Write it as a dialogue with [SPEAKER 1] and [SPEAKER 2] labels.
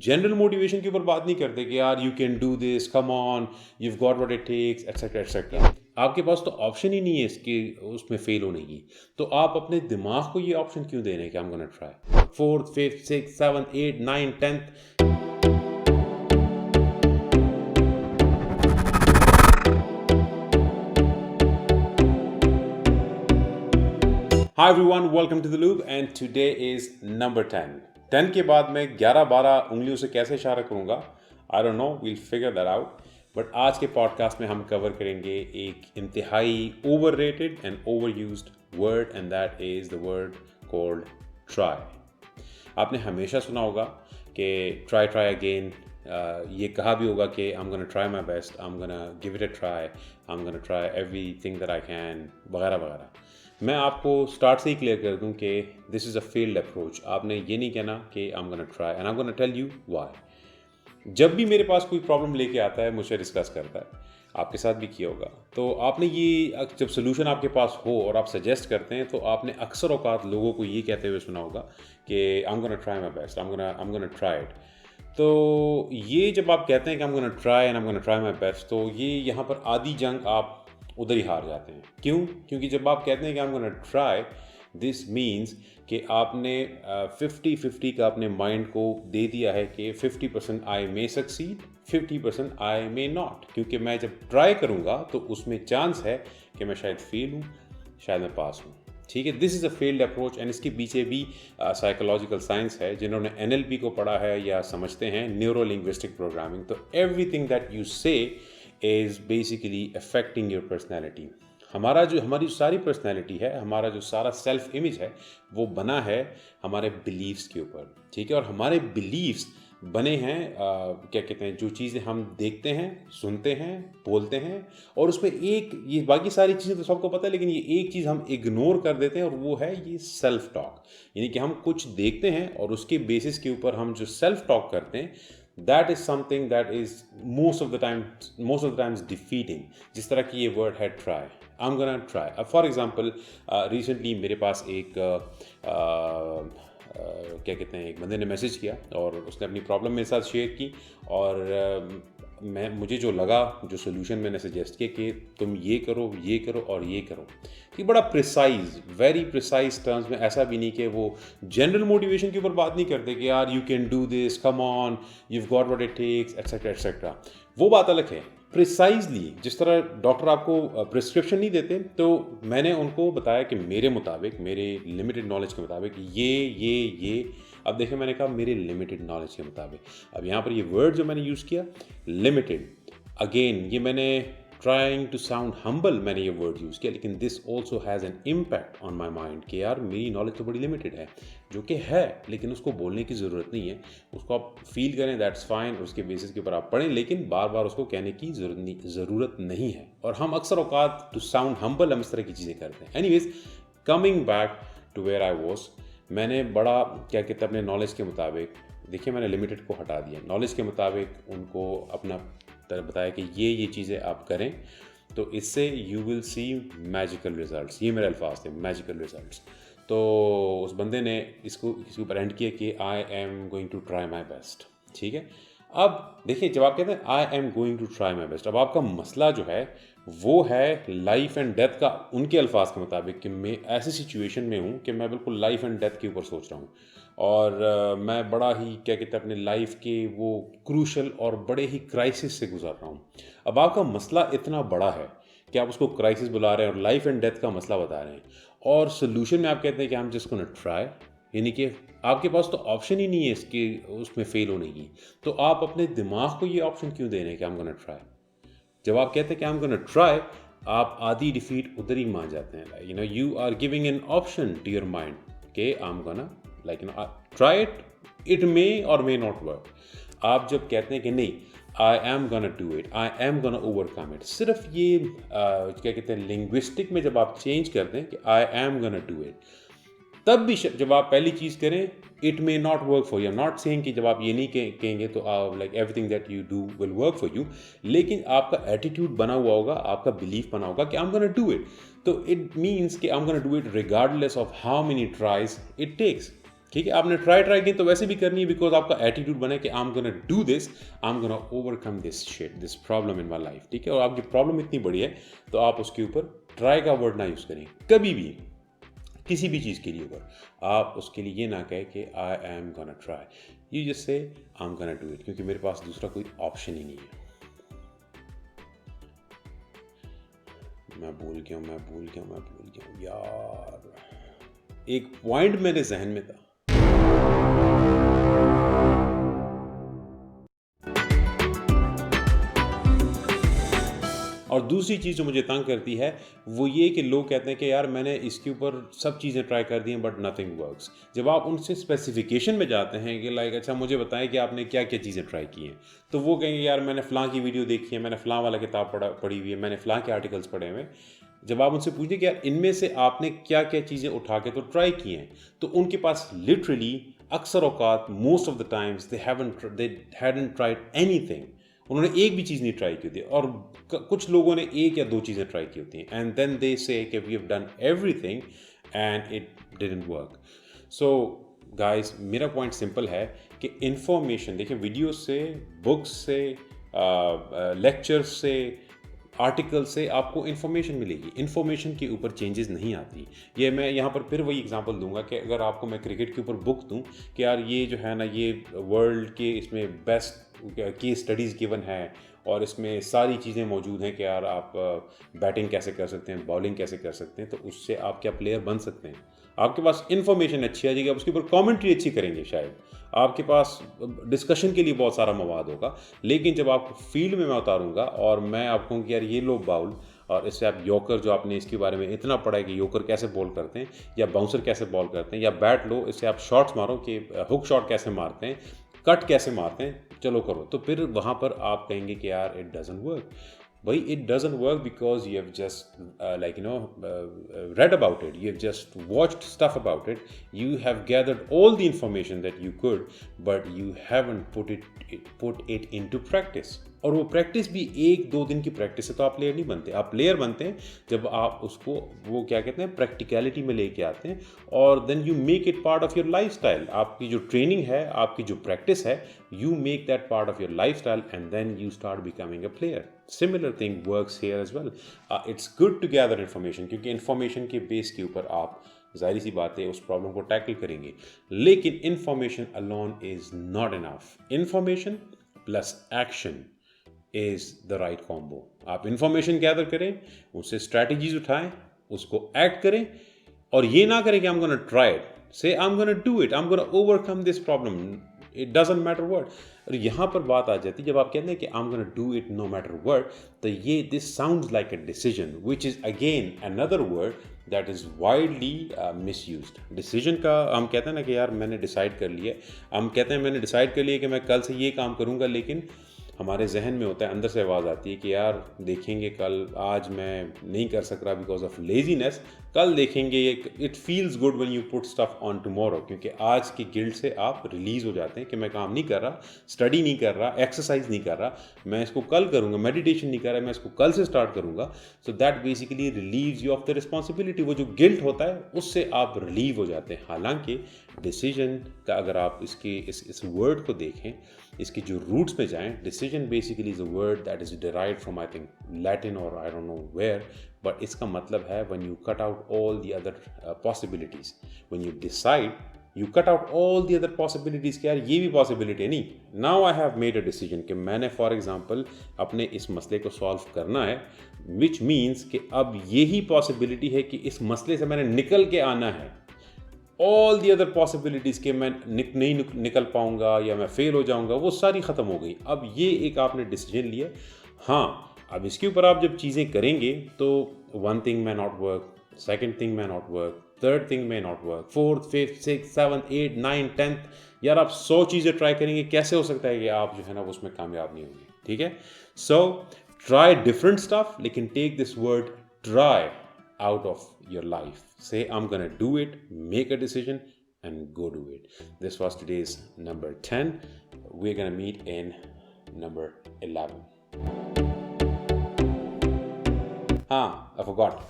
[SPEAKER 1] General motivation के ऊपर बात नहीं करते कि यार you can do this, come on, you got what it takes, etcetera etcetera. आपके पास तो ऑप्शन ही नहीं है इसके उसमें फेल होने की, तो आप अपने दिमाग को ये ऑप्शन क्यों दे रहे हैं कि I am gonna try. Fourth, fifth, six, seventh, eight, nine, tenth. Hi everyone, welcome to the loop and today is number 10. 10 के बाद मैं 11-12 उंगलियों से कैसे इशारा करूँगा? I don't know, we'll figure that out. But आज के पॉडकास्ट में हम कवर करेंगे एक इंतहाई overrated and overused word and that is the word called try. आपने हमेशा सुना होगा कि try again. ये कहा भी होगा कि I'm gonna try my best, I'm gonna give it a try, I'm gonna try everything that I can, वगैरह वगैरह। मैं आपको स्टार्ट से ही क्लियर कर दूं कि this is a failed approach. आपने ये नहीं कहना कि I am gonna try and I am gonna tell you why. जब भी मेरे पास कोई प्रॉब्लम लेके आता है, मुझसे डिस्कस करता है, आपके साथ भी किया होगा, तो आपने ये जब सोल्यूशन आपके पास हो और आप सजेस्ट करते हैं तो आपने अक्सर औकात लोगों को ये कहते हुए सुना होगा कि I am gonna try my best, I am gonna try it. तो ये जब आप कहते हैं कि I am gonna try and I am gonna try my best, तो ये यहाँ पर आधी जंग आप उधर ही हार जाते हैं। क्यों? क्योंकि जब आप कहते हैं कि I am gonna try, this means कि आपने 50-50 का अपने माइंड को दे दिया है कि 50% आई मे सक्सीड, 50% आई मे नॉट। क्योंकि मैं जब ट्राई करूँगा तो उसमें चांस है कि मैं शायद फेल हूँ, शायद मैं पास हूँ। ठीक है, this is a failed approach and इसके पीछे भी साइकोलॉजिकल साइंस है। जिन्होंने NLP को पढ़ा है या समझते हैं न्यूरो लिंग्विस्टिक प्रोग्रामिंग, तो एवरीथिंग दैट यू से is basically affecting your personality. हमारी सारी पर्सनैलिटी है, हमारा जो सारा सेल्फ इमेज है, वो बना है हमारे बिलीव्स के ऊपर। ठीक है, और हमारे बिलीव्स बने हैं क्या कहते हैं, जो चीज़ें हम देखते हैं, सुनते हैं, बोलते हैं, और उसमें ये बाकी सारी चीज़ें तो सबको पता है, लेकिन ये एक चीज़ हम इग्नोर कर देते हैं और वो है ये सेल्फ टॉक। यानी कि हम कुछ देखते हैं और उसके बेसिस के ऊपर हम जो सेल्फ टॉक करते हैं, that is something that is most of the times defeating. जिस तरह की ये word है try, I'm gonna try. For example, recently मेरे पास एक क्या कहते हैं, एक बंदे ने मैसेज किया और उसने अपनी प्रॉब्लम मेरे साथ शेयर की, और मुझे जो लगा, जो सोल्यूशन मैंने सजेस्ट किया कि तुम ये करो और ये करो, कि बड़ा प्रिसाइज, वेरी प्रिसाइज टर्म्स में, ऐसा भी नहीं कि वो जनरल मोटिवेशन के ऊपर बात नहीं करते कि यार you can do this, come on, you got what it takes, etcetera etcetera. वो बात अलग है। प्रिसाइजली जिस तरह डॉक्टर आपको प्रिस्क्रिप्शन नहीं देते, तो मैंने उनको बताया कि मेरे मुताबिक, मेरे लिमिटेड नॉलेज के मुताबिक ये अब देखें, मैंने कहा मेरे लिमिटेड नॉलेज के मुताबिक। अब यहाँ पर ये वर्ड जो मैंने यूज़ किया, लिमिटेड, अगेन ये मैंने ट्राइंग टू साउंड हम्बल मैंने ये वर्ड यूज़ किया, लेकिन this also has an impact on my mind कि यार मेरी नॉलेज तो बड़ी लिमिटेड है, जो कि है, लेकिन उसको बोलने की ज़रूरत नहीं है। उसको आप फील करें, दैट्स फाइन, उसके बेसिस के ऊपर आप पढ़ें, लेकिन बार बार उसको कहने की ज़रूरत नहीं है। और हम अक्सर औकात टू साउंड हम्बल हम इस तरह की चीज़ें करते हैं। Anyways, coming back to where I was, मैंने बड़ा क्या कहते हैं अपने नॉलेज के मुताबिक, देखिए मैंने लिमिटेड को हटा दिया, नॉलेज के मुताबिक उनको अपना बताया कि ये चीज़ें आप करें तो इससे you will see magical results. ये मेरे अल्फाज थे, मैजिकल रिजल्ट्स। तो उस बंदे ने इसके ऊपर एंड किया कि I am going to try my best. ठीक है, अब देखिए, जब आप कहते हैं I am going to try my best, अब आपका मसला जो है वो है लाइफ एंड डेथ का, उनके अल्फाज के मुताबिक, कि मैं ऐसी सिचुएशन में हूँ कि मैं बिल्कुल लाइफ एंड डेथ के ऊपर सोच रहा हूँ, और मैं बड़ा ही क्या कहते हैं अपने लाइफ के वो क्रूशल और बड़े ही क्राइसिस से गुजर रहा हूँ। अब आपका मसला इतना बड़ा है कि आप उसको क्राइसिस बुला रहे हैं और लाइफ एंड डेथ का मसला बता रहे हैं, और सोल्यूशन में आप कहते हैं कि हम जिसको न ट्राई, यानी कि आपके पास तो ऑप्शन ही नहीं है इसके उसमें फेल होने की, तो आप अपने दिमाग को ये ऑप्शन क्यों दे रहे हैं कि आई एम गोना ट्राई। जब आप कहते हैं कि आई एम गोना ट्राई, आप आधी डिफीट उधर ही मान जाते हैं। You are giving an option to your mind कि I am gonna try it may और मे नॉट वर्क। आप जब कहते हैं कि नहीं, आई am gonna do it, I am gonna overcome it, सिर्फ ये क्या कहते हैं लिंग्विस्टिक में जब आप चेंज करते हैं कि I am gonna do it, तब भी जब आप पहली चीज़ करें, it may not work for you, not saying कि जब आप ये नहीं कहेंगे तो like everything that you do will work for you, लेकिन आपका एटीट्यूड बना हुआ होगा, आपका बिलीफ बना होगा कि I am gonna do it, तो इट मीन्स कि I am gonna do it regardless of how many tries it takes. ठीक है, आपने ट्राई की तो वैसे भी करनी है, बिकॉज आपका एटीट्यूड बने कि I am gonna do this, I am gonna overcome this shit, this problem in my life. ठीक है, और आपकी प्रॉब्लम इतनी बड़ी है तो आप उसके ऊपर ट्राई का वर्ड ना यूज़ करें कभी भी, किसी भी चीज़ के लिए ऊपर आप उसके लिए ये ना कहें कि I am gonna try, you just say I am gonna do it, क्योंकि मेरे पास दूसरा कोई ऑप्शन ही नहीं है। मैं भूल गया यार, एक पॉइंट मेरे जहन में था। और दूसरी चीज़ जो मुझे तंग करती है वो ये कि लोग कहते हैं कि यार मैंने इसके ऊपर सब चीज़ें ट्राई कर दी हैं बट नथिंग वर्क्स। जब आप उनसे स्पेसिफिकेशन में जाते हैं कि लाइक अच्छा मुझे बताएं कि आपने क्या क्या चीज़ें ट्राई की हैं, तो वो कहेंगे यार मैंने फ़लाँ की वीडियो देखी है, मैंने फ़लाँ वाला किताब पढ़ी हुई है, मैंने फ़लाँ के आर्टिकल्स पढ़े हुए हैं। जब आप उनसे पूछें कि यार इनमें से आपने क्या क्या चीज़ें उठा के तो ट्राई की हैं, तो उनके पास लिटरली अक्सर औकात most of the times they hadn't tried anything, उन्होंने एक भी चीज़ नहीं ट्राई की होती, और कुछ लोगों ने एक या दो चीज़ें ट्राई की होती हैं एंड देन दे से कि we have done everything and it didn't work. So guys, मेरा पॉइंट सिंपल है कि इन्फॉर्मेशन देखिए, वीडियो से, बुक्स से, लेक्चर्स से, आर्टिकल से आपको इन्फॉर्मेशन मिलेगी, इन्फॉर्मेशन के ऊपर चेंजेस नहीं आती। ये मैं यहाँ पर फिर वही एग्जांपल दूंगा कि अगर आपको मैं क्रिकेट के ऊपर बुक दूँ कि यार ये जो है ना, ये वर्ल्ड के इसमें बेस्ट की स्टडीज़ गिवन है और इसमें सारी चीज़ें मौजूद हैं कि यार आप बैटिंग कैसे कर सकते हैं, बॉलिंग कैसे कर सकते हैं, तो उससे आप क्या प्लेयर बन सकते हैं। आपके पास इन्फॉर्मेशन अच्छी आ जाएगी, आप उसके ऊपर कॉमेंट्री अच्छी करेंगे, शायद आपके पास डिस्कशन के लिए बहुत सारा मवाद होगा, लेकिन जब आपको फील्ड में मैं उतारूंगा और मैं आपको कहूँ कि यार ये लो बाउल, और इससे आप यॉकर, जो आपने इसके बारे में इतना पढ़ा है कि यॉकर कैसे बॉल करते हैं या बाउंसर कैसे बॉल करते हैं, या बैट लो, इससे आप शॉट्स मारो कि हुक शॉट कैसे मारते हैं, कट कैसे मारते हैं, चलो करो, तो फिर वहाँ पर आप कहेंगे कि यार इट डजंट वर्क। भाई it doesn't work because you have just read about it, you have just watched stuff about it, you have gathered all the information that you could, but you haven't put it into practice। और वो practice भी एक दो दिन की practice से तो आप प्लेयर नहीं बनते। आप प्लेयर बनते हैं जब आप उसको, वो क्या कहते हैं, प्रैक्टिकलिटी में लेके आते हैं, और then you make it part of your lifestyle. आपकी जो ट्रेनिंग है, आपकी जो प्रैक्टिस है, you make that part of your lifestyle and then you start becoming a player. Similar thing works here as well. It's good to gather information, क्योंकि information के base के ऊपर आप जाहिर सी बात है उस प्रॉब्लम को टैकल करेंगे, लेकिन information alone is not enough. Information plus action is the right combo. आप इंफॉर्मेशन गैदर करें, उससे स्ट्रैटेजीज उठाएं, उसको एक्ट करें, और ये ना करें कि I am gonna try it, say I am gonna do it, I am gonna overcome this problem, it doesn't matter what. और यहाँ पर बात आ जाती है जब आप कहते हैं कि I am gonna do it no matter what, तो ये this sounds like a decision, which is again another word that is widely misused. Decision का हम कहते हैं ना कि यार मैंने डिसाइड कर लिया, हम कहते हैं मैंने डिसाइड कर लिया कि मैं कल से ये काम करूँगा, लेकिन हमारे जहन में होता है, अंदर से आवाज़ आती है कि यार देखेंगे कल, आज मैं नहीं कर सक रहा बिकॉज ऑफ लेजीनेस, कल देखेंगे। It feels good when you put stuff on tomorrow, क्योंकि आज की गिल्ट से आप रिलीज़ हो जाते हैं कि मैं काम नहीं कर रहा, स्टडी नहीं कर रहा, एक्सरसाइज नहीं कर रहा, मैं इसको कल करूँगा, मेडिटेशन नहीं कर रहा, मैं इसको कल से स्टार्ट करूँगा। So that basically relieves you of the responsibility. वो जो गिल्ट होता है उससे आप रिलीव हो जाते हैं। हालांकि डिसीजन का अगर आप इसके इस वर्ड को देखें, इसकी जो रूट्स में जाएं, decision basically is a word that is derived from I think Latin और I don't know where, but इसका मतलब है when you cut out all the other possibilities, when you decide you cut out all the other possibilities कि यार ये भी possibility है, नहीं, now I have made a decision कि मैंने फॉर एग्जांपल अपने इस मसले को सॉल्व करना है, विच मीन्स कि अब यही पॉसिबिलिटी है कि इस मसले से मैंने निकल के आना है। ऑल दी अदर पॉसिबिलिटीज़ के मैं नहीं निकल पाऊंगा या मैं फेल हो जाऊंगा, वो सारी ख़त्म हो गई। अब ये एक आपने डिसीजन लिया। हाँ, अब इसके ऊपर आप जब चीज़ें करेंगे तो one thing may not work, second thing may not work, third thing may not work, fourth, fifth, six, seventh, eight, nine, tenth, यार आप 100 चीज़ें ट्राई करेंगे, कैसे हो सकता है कि आप जो है ना उसमें कामयाब नहीं होंगे। ठीक है, सो ट्राई डिफरेंट स्टफ, लेकिन take this word try out of your life. Say, I'm gonna do it, make a decision, and go do it. This was today's number 10. We're gonna meet in number 11. I forgot.